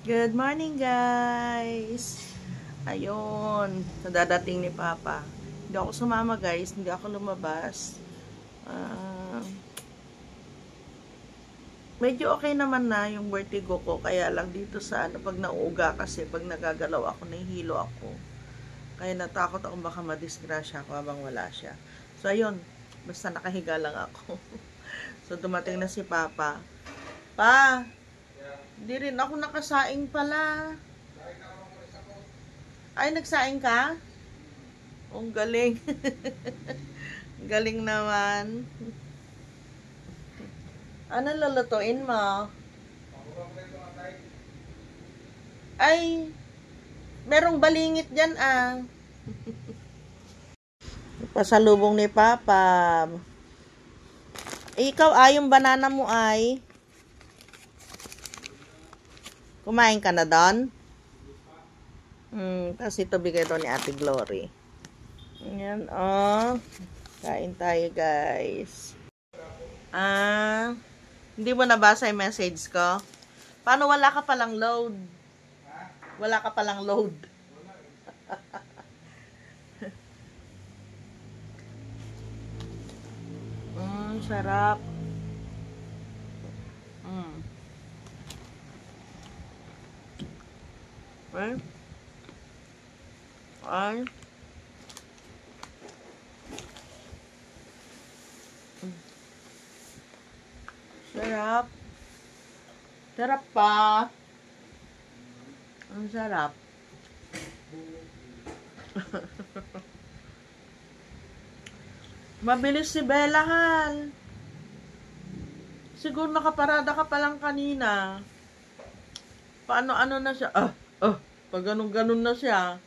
Good morning, guys! Ayun, nadadating ni Papa. Hindi ako sumama, guys. Hindi ako lumabas. Medyo okay naman na yung vertigo ko. Kaya lang dito sa pag nauuga kasi, pag nagagalaw ako, nahihilo ako. Kaya natakot ako baka madisgrasya ako habang wala siya. So, ayun. Basta nakahiga lang ako. So, dumating na si Papa. Pa! Hindi rin ako nakasaing pala. Ay, nagsaing ka? Ang galing. Galing naman. Ano lulutuin mo? Ay, merong balingit dyan ah. Pasalubong ni Papa. Ikaw ay, yung banana mo ay. Kumain ka na doon? Tapos ito bigay doon ni Ate Glory. Ayan, oh. Kain tayo, guys. Hindi mo nabasa yung message ko? Paano wala ka palang load? Wala ka palang load. Sarap. Ay. Ay. Sarap. Sarap pa. Ang sarap. Mabilis si Bella, Hal. Siguro nakaparada ka pa lang kanina. Paano ano na siya? Pag ganun na siya.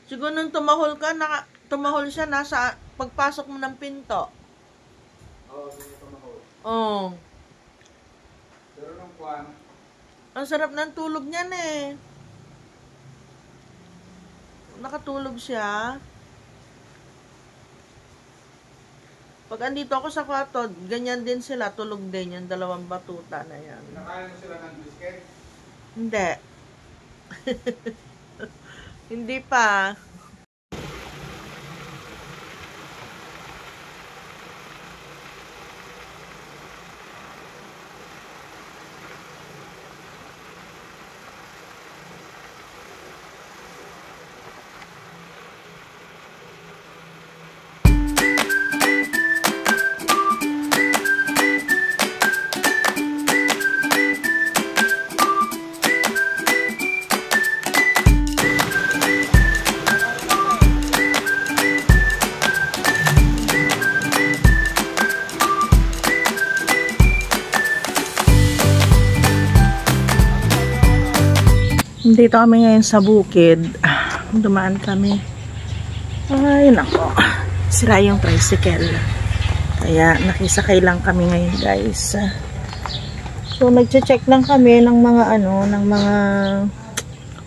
Siguro nung tumahol ka, tumahol siya nasa pagpasok mo ng pinto. Tumahol. Oo. Pero nung kwan, Ang sarap ng tulog niyan eh. Nakatulog siya. Pag andito ako sa kwarto, ganyan din sila, tulog din yung dalawang batuta na yan. nakain mo sila ng biscuit? Hindi. Hindi pa. Dito kami ngayon sa bukid. Dumaan kami. Ay, nako. Sira yung tricycle. Kaya nakisakay lang kami ngayon, guys. So, nagche-check lang kami ng mga ng mga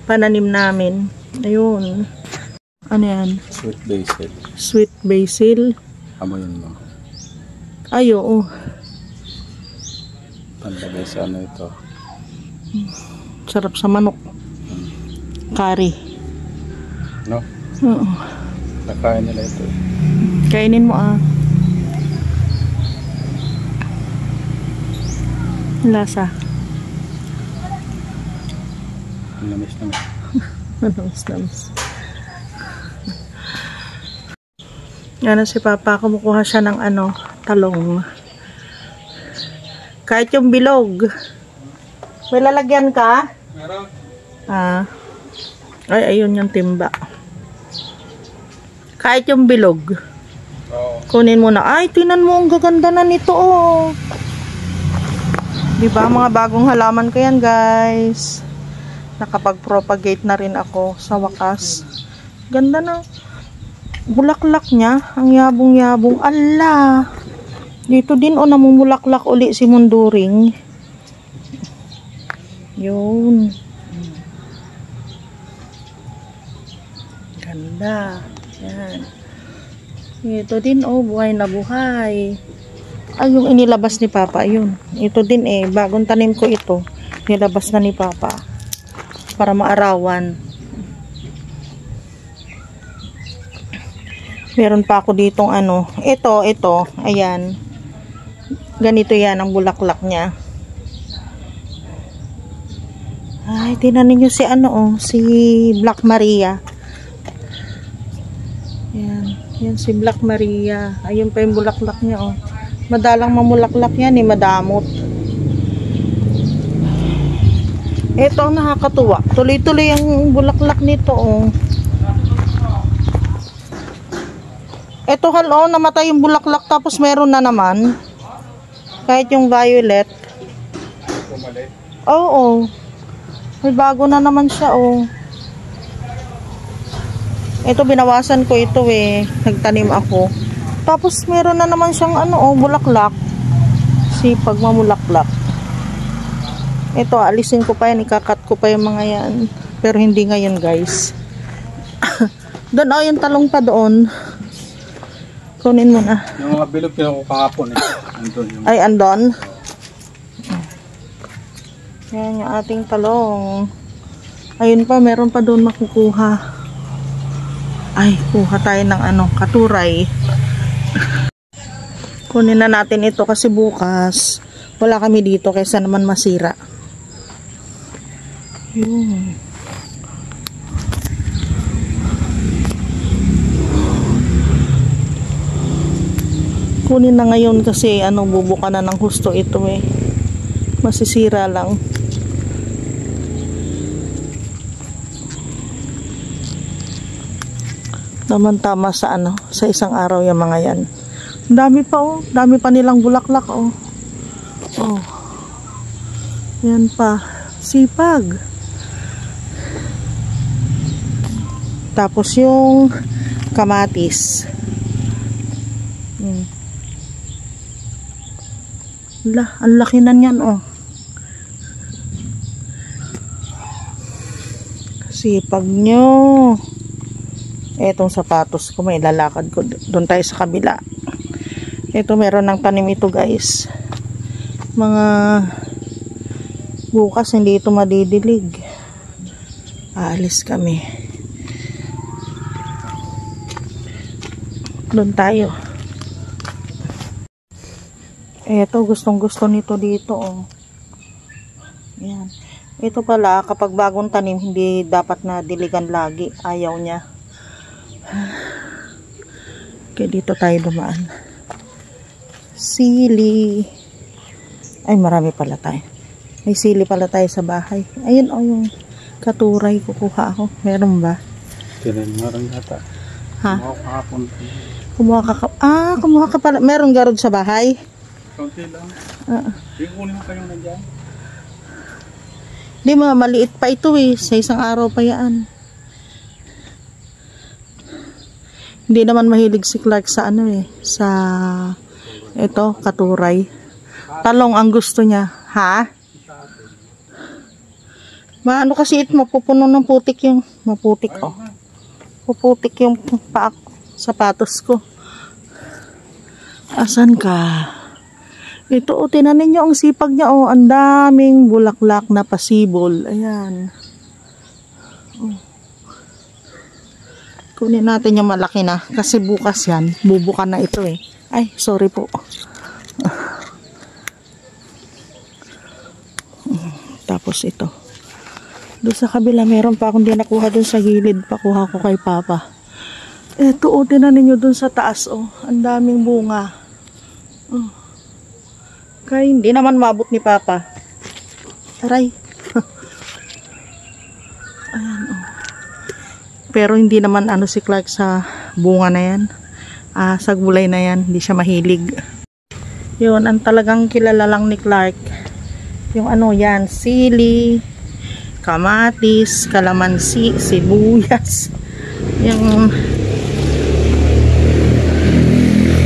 pananim namin. Ayun. Ano yan? Sweet basil. Sweet basil. Amoyin mo. Ay, oo. Panlagay sa ano ito? Sarap sa manok. Curry. No? Oo. Nakain nila ito. Kainin mo ah. Lasa. Namis naman. Namis. Yan si Papa, kumukuha siya ng talong. Kahit yung bilog. May lalagyan ka? Meron. Ay, ayun yung timba. Kahit yung bilog. Oo. Kunin mo na. Ay, tinan mo, ang gaganda na nito, oh. Diba, mga bagong halaman ko yan, guys. Nakapag-propagate na rin ako sa wakas. Ganda na. Bulaklak niya. Ang yabong-yabong. Ala! Dito din, oh, namumulaklak uli si Munduring. Yun. Ganda. Yan. Ito din, oh, buhay na buhay. Ay, yung inilabas ni Papa, yun. Ito din eh, bagong tanim ko ito. Nilabas na ni Papa. Para maarawan. Meron pa ako ditong ano. Ito. Ayan. Ganito yan ang bulaklak niya. Ay, tinanin nyo si ano oh. Si Black Maria. Ayan. Yan si Black Maria. Ayun pa yung bulaklak niya oh. Madalang mamulaklak yan eh. Madamot. Ito ang nakakatuwa. Tuloy-tuloy ang bulaklak nito oh. Ito halo, namatay yung bulaklak tapos meron na naman. Kahit yung violet. Oo. May bago na naman siya oh. Ito binawasan ko ito eh. Nagtanim ako. Tapos meron na naman siyang ano oh, bulaklak. Sipag mamulaklak. Ito alisin ko pa yan. Ikakat ko pa yung mga yan. Pero hindi ngayon guys. Doon oh, yung talong pa doon. Kunin mo na. Yung mga bilog ko kahapon eh. Andun yung... Ay, andon. Yan yung ating talong. Ayun pa, meron pa doon makukuha. Ay, kuha tayo ng ano, katuray. Kunin na natin ito kasi bukas wala kami dito kaysa naman masira. Yun. Kunin na ngayon kasi ano, bubuka na ng husto ito eh. Masisira lang. Naman tama sa ano, sa isang araw yung mga yan. Dami pa oh, dami pa nilang bulaklak oh. Oh. Yan pa. Sipag. Tapos yung kamatis. Ang laki na niyan oh. Sipag nyo. Etong sapatos ko may lalakad ko. Doon tayo sa kabila. Ito meron ng tanim ito guys. Mga bukas hindi ito madidilig. Aalis kami. Doon tayo. Ito, gustong-gusto nito dito, oh. Yan. Ito pala, kapag bagong tanim, hindi dapat na diligan lagi. Ayaw niya. Okay, dito tayo dumaan. Sili. Ay, marami pala tayo. May sili pala tayo sa bahay. Ayun, oh, yung katuray kukuha ako. Meron ba? Meron yata. Ha? Kumuha kahapon. Kumuha ka pala. Meron garod sa bahay? Kaunti lang. Kunin mo kayong nandyan. Hindi mga maliit pa ito eh. Sa isang araw pa yan. Hindi naman mahilig si Clark sa ano eh. Sa ito, katuray. Talong ang gusto niya. Ha? Maano kasi ito, mapupuno ng putik yung maputik oh. Puputik yung sapatos ko. Asan ka? Ito o, tinanin nyo ang sipag niya o. Ang daming bulaklak na pasibol. Ayan. Oh. Kunin natin yung malaki na. Kasi bukas yan. Bubuka na ito eh. Ay, sorry po. Tapos ito. Doon sa kabila, meron pa akong di nakuha doon sa gilid. Pakuha ko kay Papa. Ito o, tinanin nyo doon sa taas o. Ang daming bunga. Oh. Kaya hindi naman mabot ni Papa. Aray. Ayan oh. Pero hindi naman ano si Clark sa bunga na yan. Sa gulay na yan. Hindi siya mahilig. Yun, ang talagang kilala lang ni Clark. Yung ano yan, sili, kamatis, kalamansi, sibuyas. Yung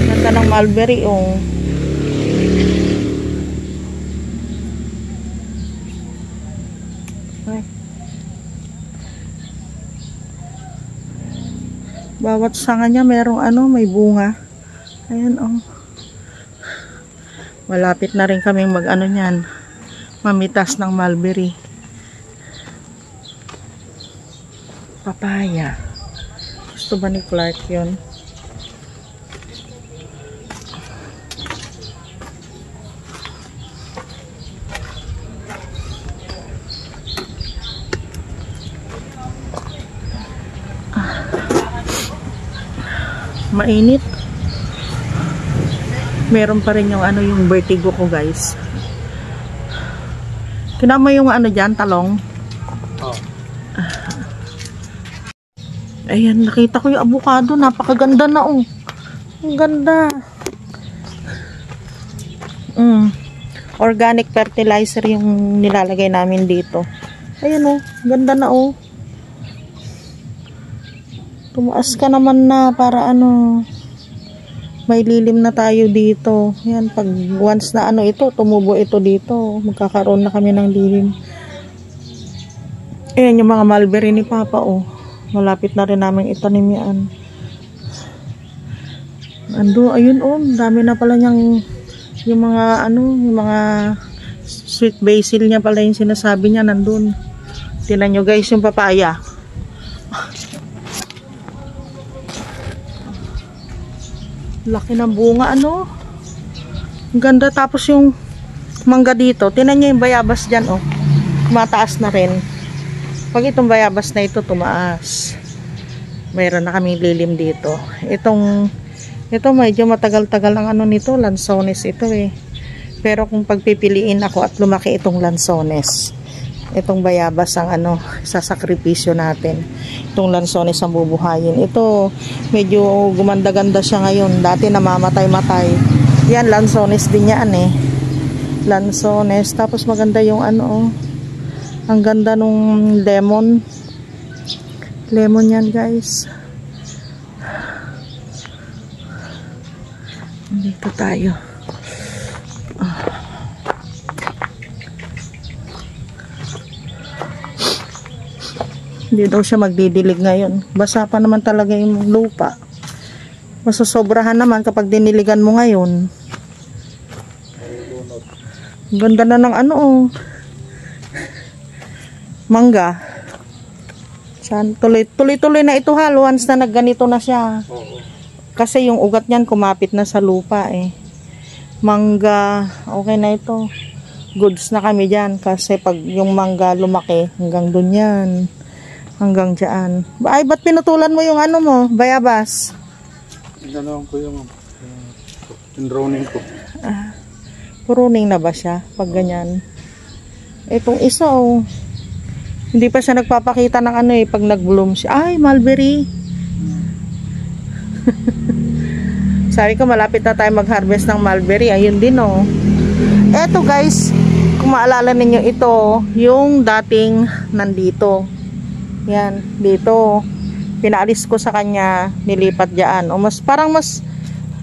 ganda ng mulberry oh. Bawat sanga niya merong ano, may bunga. Ayan oh. Malapit na rin kaming mag-ano niyan, mamitas ng mulberry. Papaya. Gusto ba ni Clark yun? Mainit. Meron pa rin yung ano, yung vertigo ko, guys. Kinama yung ano dyan, talong. Oh. Ayan, nakita ko yung avocado. Napakaganda na, oh. Ang ganda. Organic fertilizer yung nilalagay namin dito. Ayan, oh. Ganda na, oh. Tumaas ka naman na para ano, may lilim na tayo dito. Yan, pag once na ano ito, tumubo ito dito, magkakaroon na kami ng lilim. Ayan yung mga mulberry ni Papa, oh. Malapit na rin namin itanim yan. Ando, ayun, oh, dami na pala niyang yung mga ano, yung mga sweet basil niya pala yung sinasabi niya nandun. Tingnan nyo, guys, yung papaya. Laki ng bunga, ano. Ang ganda. Tapos yung mangga dito. Tingnan nyo yung bayabas dyan, oh. Tumataas na rin. Pag itong bayabas na ito tumaas, mayroon na kami lilim dito. Ito medyo matagal-tagal ang ano nito. Lansones ito, eh. Pero kung pagpipiliin ako at lumaki itong lansones, itong bayabas ang ano, sasakripisyo natin. Itong lansones ang bubuhayin. Ito, medyo gumanda-ganda siya ngayon. Dati namamatay-matay. Yan, lansones din yan, eh. Lansones. Tapos maganda yung ano, ang ganda nung lemon. Lemon yan, guys. Dito tayo. Hindi daw siya magdidilig ngayon. Basa pa naman talaga yung lupa. Masosobrahan naman kapag diniligan mo ngayon. Ganda na ng ano, oh. Mangga. Tuloy-tuloy na ito, ha. Once na nagganito na siya. Kasi yung ugat niyan kumapit na sa lupa, eh. Mangga. Okay na ito. Goods na kami dyan. Kasi pag yung mangga lumaki, hanggang dun yan. Hanggang dyan. Ay, ba't pinutulan mo yung ano mo? Bayabas? Ganoon ko yung enroning ko. Pruning na ba siya? Pag ganyan. Itong isa, oh. Hindi pa siya nagpapakita ng ano, eh. Pag nag-bloom siya. Ay, mulberry. Sabi ko, malapit na tayo mag-harvest ng mulberry. Ayun din, oh. Eto, guys. Kung maalala ninyo, ito, yung dating nandito. Yan, dito. Pinaalis ko sa kanya, nilipat dyan. O parang mas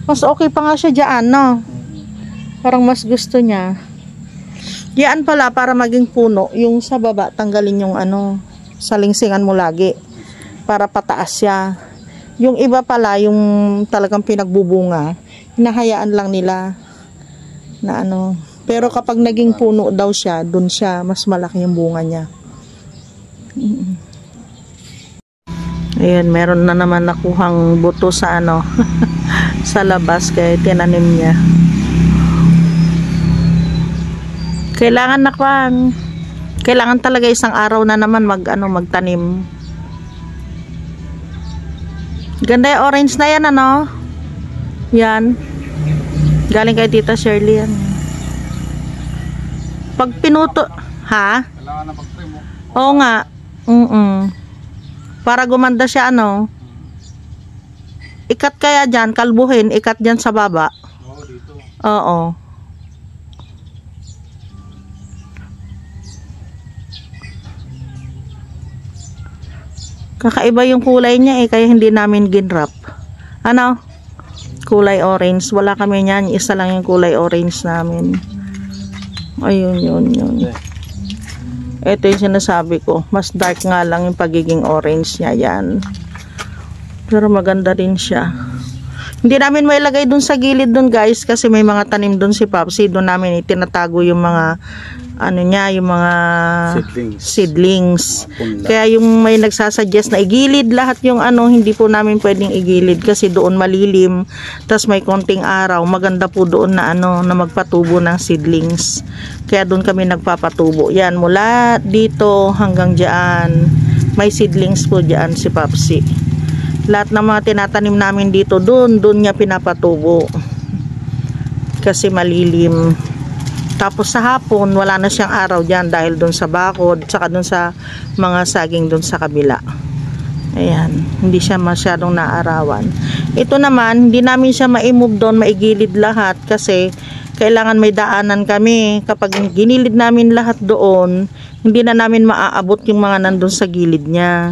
okay pa nga siya dyan, no? Parang mas gusto niya. Yan pala, para maging puno, yung sa baba, tanggalin yung ano, salingsingan mo lagi. Para pataas siya. Yung iba pala, yung talagang pinagbubunga, hinahayaan lang nila na ano. Pero kapag naging puno daw siya, dun siya, mas malaki yung bunga niya. Ayan, meron na naman nakuhang buto sa ano, sa labas, kaya tinanim niya. Kailangan talaga isang araw na naman magtanim. Ganda yung orange na yan, ano? Yan. Galing kay Tita Shirley yan. Pag pinuto, ha? Kailangan na mag-trim mo. Oo nga. Para gumanda siya, ano? Ikat kaya dyan, kalbuhin, ikat dyan sa baba. Oo, dito. Oo. Kakaiba yung kulay niya, eh, kaya hindi namin ginrap. Ano? Kulay orange. Wala kami niyan, isa lang yung kulay orange namin. Ayun, yun. Ito yung sinasabi ko. Mas dark nga lang yung pagiging orange niya, yan. Pero maganda rin siya. Hindi namin mailagay dun sa gilid dun guys kasi may mga tanim dun si Popsi. Doon namin itinatago yung mga ano niya, yung mga seedlings. Kaya yung may nagsasuggest na igilid lahat yung ano, hindi po namin pwedeng igilid kasi doon malilim. Tas may konting araw, maganda po doon na ano, na magpatubo ng seedlings. Kaya doon kami nagpapatubo. Yan, mula dito hanggang diyan. May seedlings po diyan si Popsi. Lahat ng mga tinatanim namin dito doon niya pinapatubo kasi malilim. Tapos sa hapon wala na siyang araw dyan dahil doon sa bakod tsaka doon sa mga saging doon sa kabila. Ayan, hindi siya masyadong naarawan. Ito naman hindi namin siya ma-move doon, maigilid lahat kasi kailangan may daanan kami. Kapag ginilid namin lahat doon, hindi na namin maaabot yung mga nandun sa gilid niya.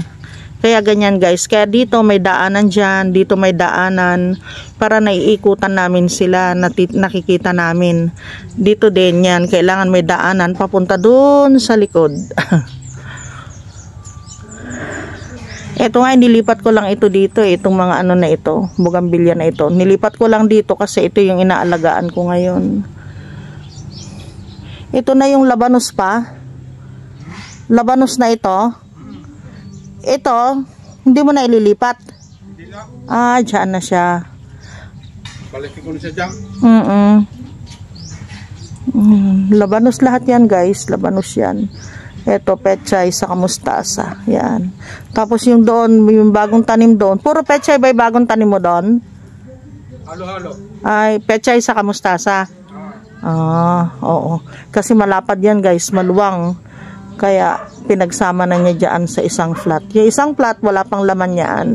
Kaya ganyan guys, kaya dito may daanan dyan, dito may daanan para naiikutan namin sila, nakikita namin. Dito din yan, kailangan may daanan papunta doon sa likod. Ito nga, nilipat ko lang ito dito, itong mga ano na ito, bougainvillea na ito. Nilipat ko lang dito kasi ito yung inaalagaan ko ngayon. Ito na yung labanos pa. Labanos na ito. Ito, hindi mo na ililipat. Hindi na. Ah, dyan na siya. Balikin ko na siya dyan. Labanos lahat yan guys, labanos yan. Ito, pechay sa mustasa. Yan. Tapos yung doon, yung bagong tanim doon. Puro pechay ba yung bagong tanim mo doon? Halo-halo. Ay, pechay sa mustasa. Ah, oo. Kasi malapad yan guys, maluwang. Kaya pinagsama na niya dyan sa isang flat. Yung isang flat, wala pang laman yan.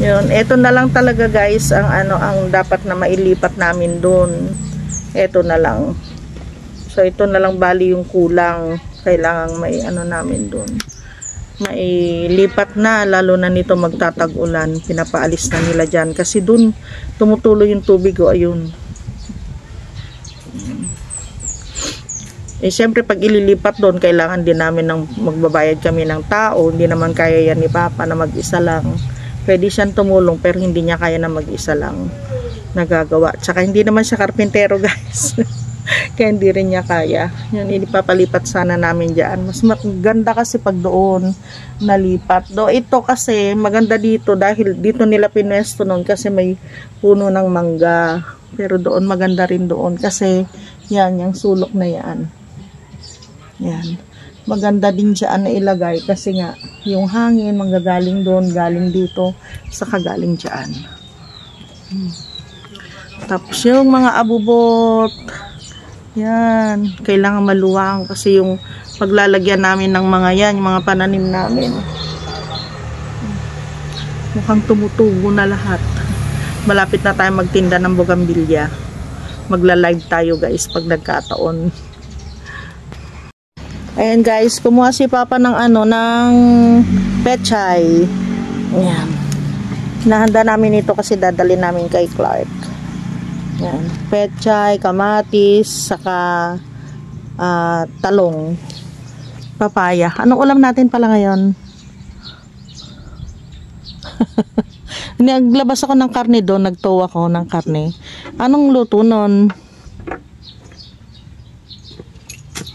Yun, ito na lang talaga guys ang ano ang dapat na mailipat namin doon. Ito na lang. So ito na lang bali yung kulang. Kailangan may ano namin doon. Mailipat na, lalo na nito magtatag-ulan. Pinapaalis na nila dyan kasi doon tumutuloy yung tubig o ayun. Eh syempre pag ililipat doon kailangan din namin ng magbabayad kami ng tao. Hindi naman kaya yan ni Papa na mag-isa lang. Pwede siyang tumulong pero hindi niya kaya na mag-isa lang nagagawa. Tsaka hindi naman siya karpintero guys. Kaya hindi rin niya kaya. Yun, ipapalipat sana namin dyan. Mas maganda kasi pag doon nalipat. Do ito kasi maganda dito dahil dito nila pinwesto noon kasi may puno ng mangga. Pero doon maganda rin doon kasi yan, yung sulok na yan. Yan. Maganda din dyan na ilagay kasi nga yung hangin manggagaling doon, galing dito, saka galing dyan. Tapos yung mga abubot, yan, kailangan maluwang kasi yung paglalagyan namin ng mga yan, yung mga pananim namin. Mukhang tumutubo na lahat. Malapit na tayo magtinda ng bougainvillea. Magla-live tayo guys pag nagkataon. Ayan guys, kumuha si Papa ng ano, ng pechay. Ayan. Nahanda namin ito kasi dadali namin kay Clark. Ayan. Pechay, kamatis, saka talong. Papaya. Anong ulam natin pala ngayon? Naglabas ako ng karne doon, nagtow ako ng karne. Anong luto nun?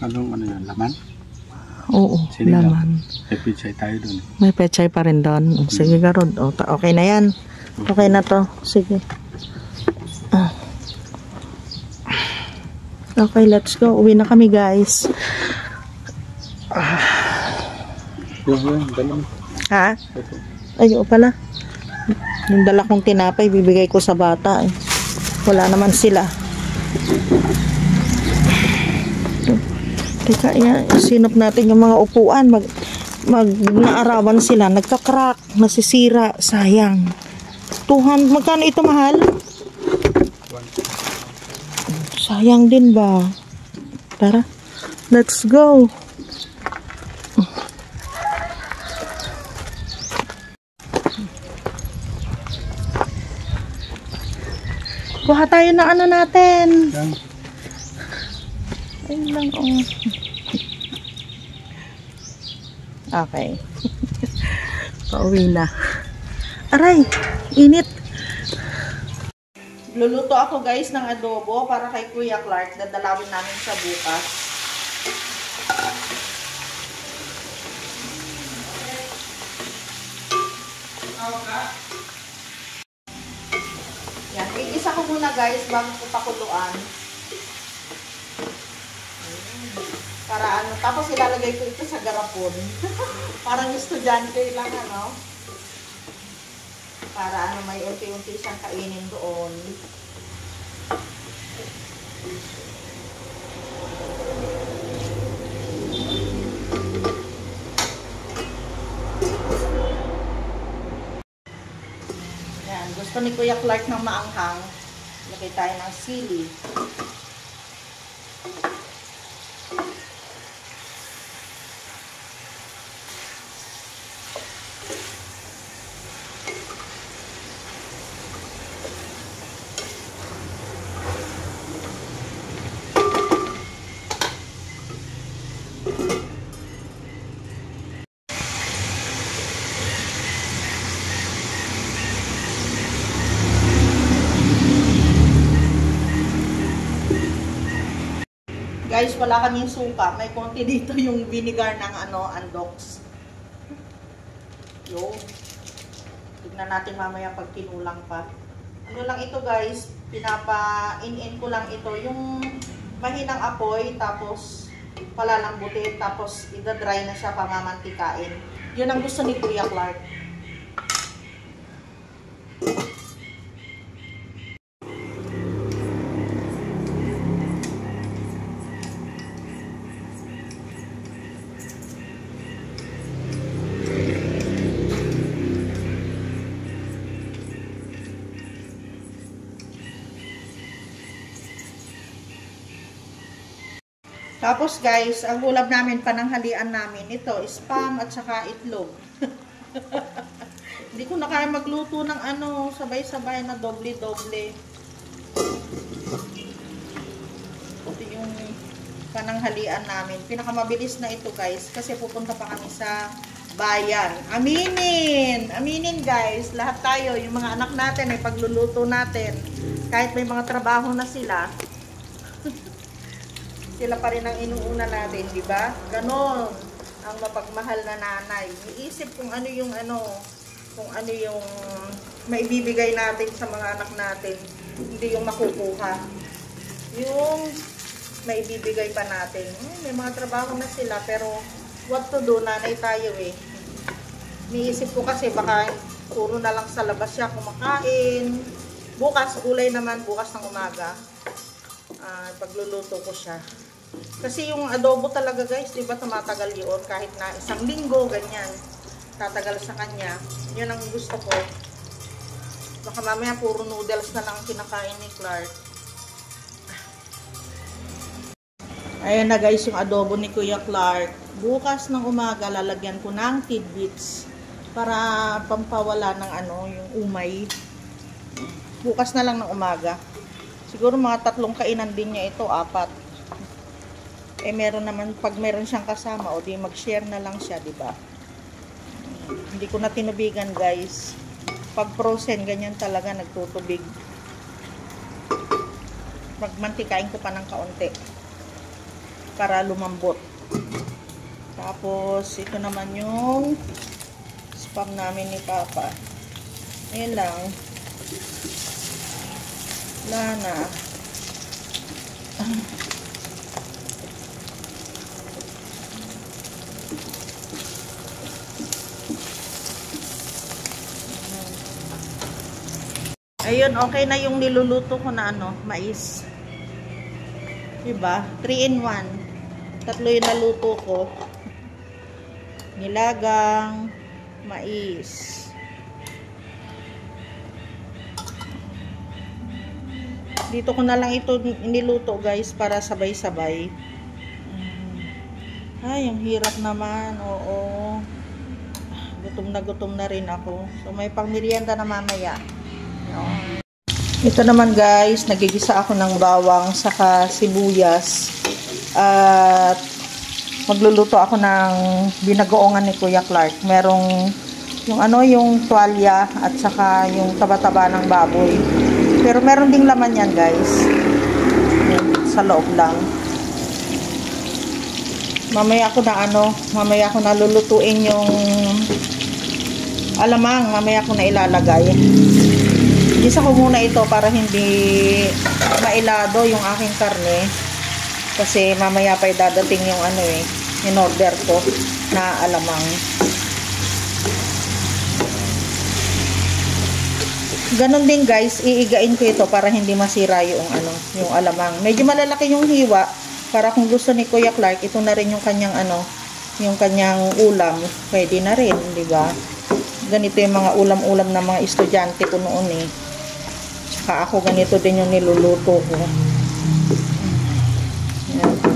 Anong ano yan, laman? Oo, sinigang. laman. May pechay tayo doon. May pechay pa rin doon. Sige garod. Okay na yan. Okay na to. Sige. Okay, let's go. Uwi na kami guys. Ha? Ayun pala. Yung dala kong tinapay, bibigay ko sa bata. Wala naman sila. Teka, sinop natin yung mga upuan. Naarawan sila. Nagka-crack. Nasisira. Sayang. 200. Magkano ito mahal? Sayang din ba? Tara. Let's go. Kuha tayo ng ano natin. Ayun lang, oh. Okay. Pauwi na. Aray, init. Luluto ako guys ng adobo para kay Kuya Clark. Dadalawin namin sa bukas. Yan, igisa ko muna guys bago ko pakuluan. Para ano, tapos ilalagay ko ito sa garapon. Parang estudyante lang ano. Para ano, may unti-unti siyang kainin doon. Yan, gusto ni Kuya Clark ng maanghang. Lagay tayo ng sili. Guys, wala kaming suka. May konti dito yung vinegar ng ano, Andox. Yung. Tignan natin mamaya pag tinulang pa. Ano lang ito guys, pinapa-in-in ko lang ito. Yung mahinang apoy, tapos palalambutin, tapos idadry na siya pamamantikain. Yun ang gusto ni Kuya Clark. Tapos guys, ang ulam namin, pananghalian namin, ito, spam at saka itlog. Hindi ko na kaya magluto ng ano, sabay-sabay na doble-doble. Ito yung pananghalian namin. Pinakamabilis na ito guys, kasi pupunta pa kami sa bayan. Aminin! Aminin guys, lahat tayo, yung mga anak natin ay pagluluto natin. Kahit may mga trabaho na sila, sila pa rin ang inuuna natin, di ba? Ganon ang mapagmahal na nanay. Iisip kung ano yung maibibigay natin sa mga anak natin, hindi yung makukuha. Yung maibibigay pa natin. May mga trabaho na sila, pero what to do, nanay tayo eh. Niisip ko kasi baka puro na lang sa labas siya kumakain. Bukas, gulay naman, bukas ng umaga. Pagluluto ko siya. Kasi yung adobo talaga guys, di ba tumatagal yun kahit na 1 linggo, ganyan. Tatagal sa kanya. Yun ang gusto ko. Baka mamaya puro noodles na lang kinakain ni Clark. Ayan na guys yung adobo ni Kuya Clark. Bukas ng umaga lalagyan ko ng tidbits para pampawala ng ano, yung umay. Bukas na lang ng umaga. Siguro mga 3 kainan din niya ito, 4. Eh meron naman, pag meron siyang kasama, o di mag-share na lang siya, di ba? Hindi ko na tinubigan guys. Pag frozen, ganyan talaga, nagtutubig. Magmantikain ko pa ng kaunti para lumambot. Tapos, ito naman yung spam namin ni Papa. Ayan lang. Wala na. Ayun, okay na yung niluluto ko na ano, mais. Diba? 3 in 1. 3 yung naluto ko. Nilagang mais. Dito ko na lang ito niluto guys para sabay-sabay. Ay, ang hirap naman. Oo. Gutom na rin ako. So may pangmerienda na mamaya. Ito naman guys, nagigisa ako ng bawang saka sibuyas at magluluto ako ng binagoongan ni Kuya Clark. Merong Yung ano, yung tuwalya at saka yung taba-taba ng baboy. Pero meron ding laman yan, guys. Sa loob lang. Mamaya ko na lulutuin yung alamang. Mamaya ko na ilalagay. Isa ko muna ito para hindi mailado yung aking karne. Kasi mamaya pa dadating yung ano in order ko na alamang. Ganon din guys, iigain ko ito para hindi masira yung yung alamang. Medyo malalaki yung hiwa para kung gusto ni Kuya Clark, ito na rin yung kanyang yung kanyang ulam. Pwede na rin, di ba? Ganito yung mga ulam-ulam ng mga estudyante ko noon Tsaka ako ganito din yung niluluto ko. Yan.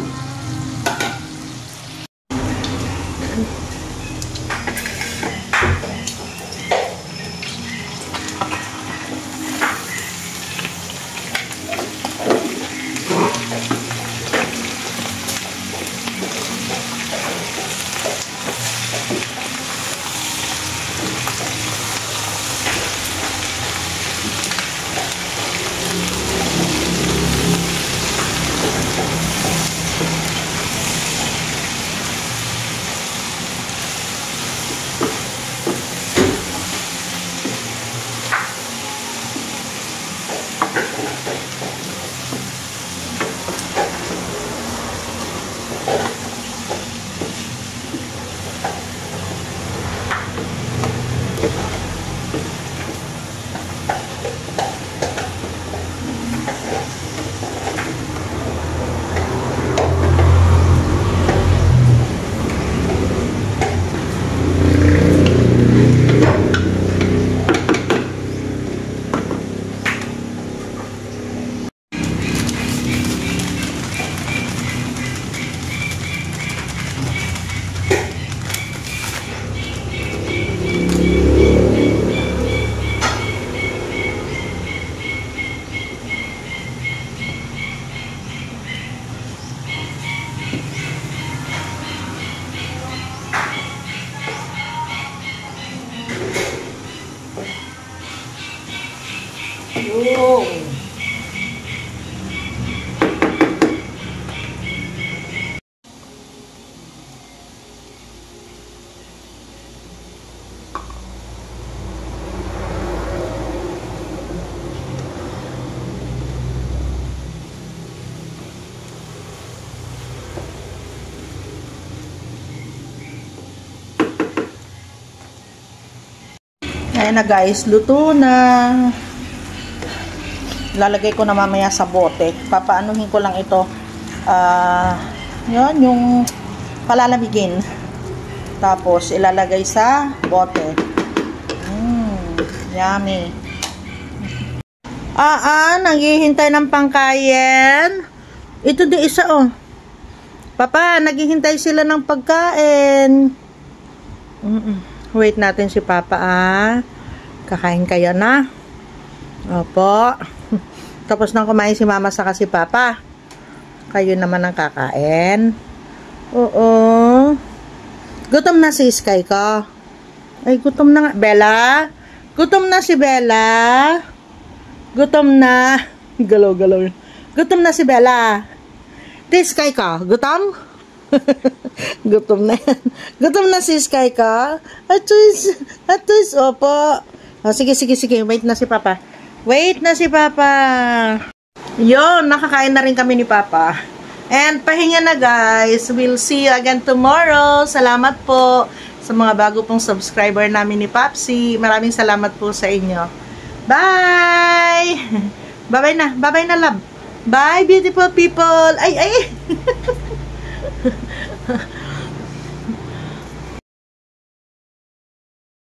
Yung. Ayan na guys, luto na. Lalagay ko na mamaya sa bote. Papaanuhin ko lang ito. Yun, yung palalamigin. Tapos, ilalagay sa bote. Yummy. Naghihintay ng pangkain. Ito di isa, oh. Papa, naghihintay sila ng pagkain. Wait natin si Papa, Kakain kayo na. Opo. Tapos nang kumain si Mama saka si Papa. Kayo naman ang kakain. Oo. Gutom na si Sky ko. Ay, gutom na nga. Bella? Gutom na si Bella? Gutom na. Galaw-galaw. Gutom na si Bella. Di Sky ko. Gutom? Gutom na yan. Gutom na si Sky ko. Atus, opo. Sige. Wait na si Papa. Wait na si Papa. Yun, nakakain na rin kami ni Papa. And pahinga na guys. We'll see you again tomorrow. Salamat po sa mga bago pong subscriber namin ni Papsi. Maraming salamat po sa inyo. Bye! Bye-bye na, love. Bye, beautiful people. Ay.